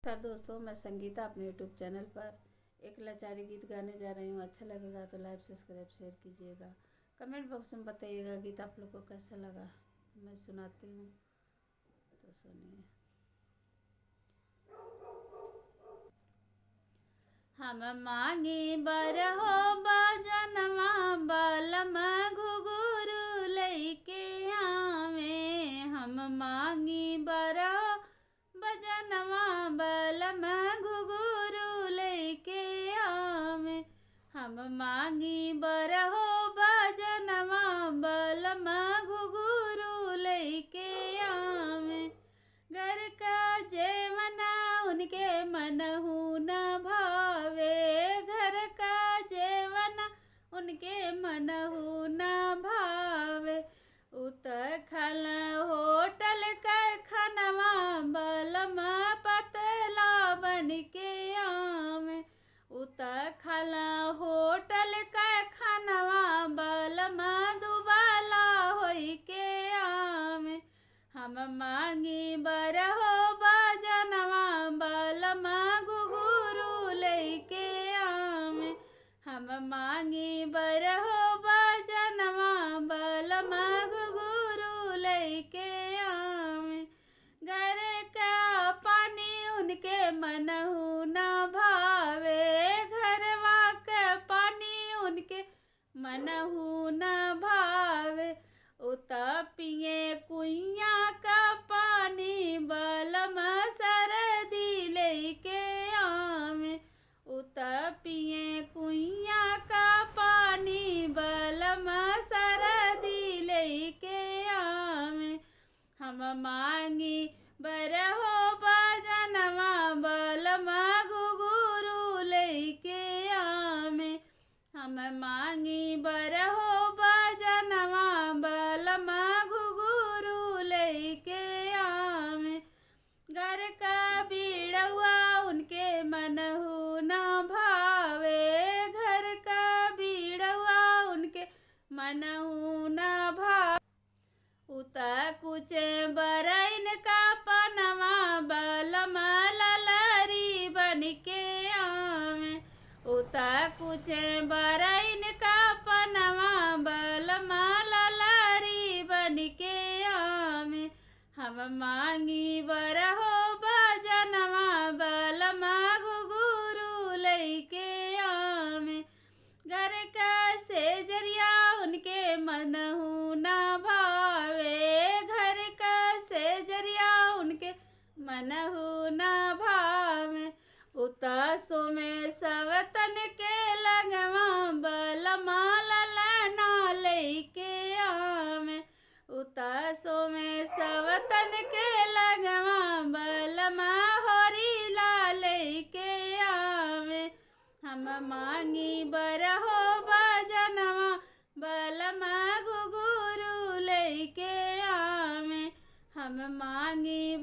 नमस्कार दोस्तों, मैं संगीता अपने यूट्यूब चैनल पर एक लाचारी गीत गाने जा रही हूँ। अच्छा लगेगा तो लाइक सब्सक्राइब शेयर कीजिएगा। कमेंट बॉक्स में बताइएगा गीत आप लोग को कैसा लगा। मैं सुनाती हूँ तो सुनिए। हम मांगी बरहो बजनवा बलम घुघुरु लैके आवे। हम मांगी बरहो बजनवा बलम घुघुरु लैके आवे। हम मांगी बरहो बजनवा बलम घुघुरु लैके आवे। घर का जेवना उनके मनहु न भावे। घर का जेवना उनके मनहु न भावे। उत खल होटल का खनवा बलम पतला बन के आवे। उत खल होटल का खनवा बलम दुबला होई के आवे। हम मांगी बरहो बजनवा बलम घुघुरु लैके आवे। हम मांगी बरहो बजनवा बलम घुघुरु लैके आवे। घर का पानी उनके मनहु न भावे। घरवा के पानी उनके मनहु न भावे। उत पिए कुइया का पानी बलम सरदी लैके आवे। उत पिए कुइया का पानी बलम सरदी लैके आवे। हम मांगी बरहो बजनवा बलम घुघुरु लैके आवे। हम मांगी बरहो बजनवा बलम घुघुरु लैके आवे। घर का बीड़वा उनके मनहु न भावे। घर का बीड़वा उनके मनहु न भावे। उत कुछ बरैन का पनवा बलम ललरी बन के आवे। उत कुछ बरैन का पनवा बलम ललरी बन के आवे। हम मांगी बरहो बजनवा बलम घुघुरु लैके आवे। घर का सेजरिया उनके मनहु न भावे। घर का सेजरिया उनके मनहु न भावे। उतासो में सवतन के लगवा बलम ललना लैके आवे। उतासो में सवतन के लगवा बलम होरीला लैके आवे। हम मांगी बरहो बजनवा बलम घुघुरु लैके आवे। हम मांगी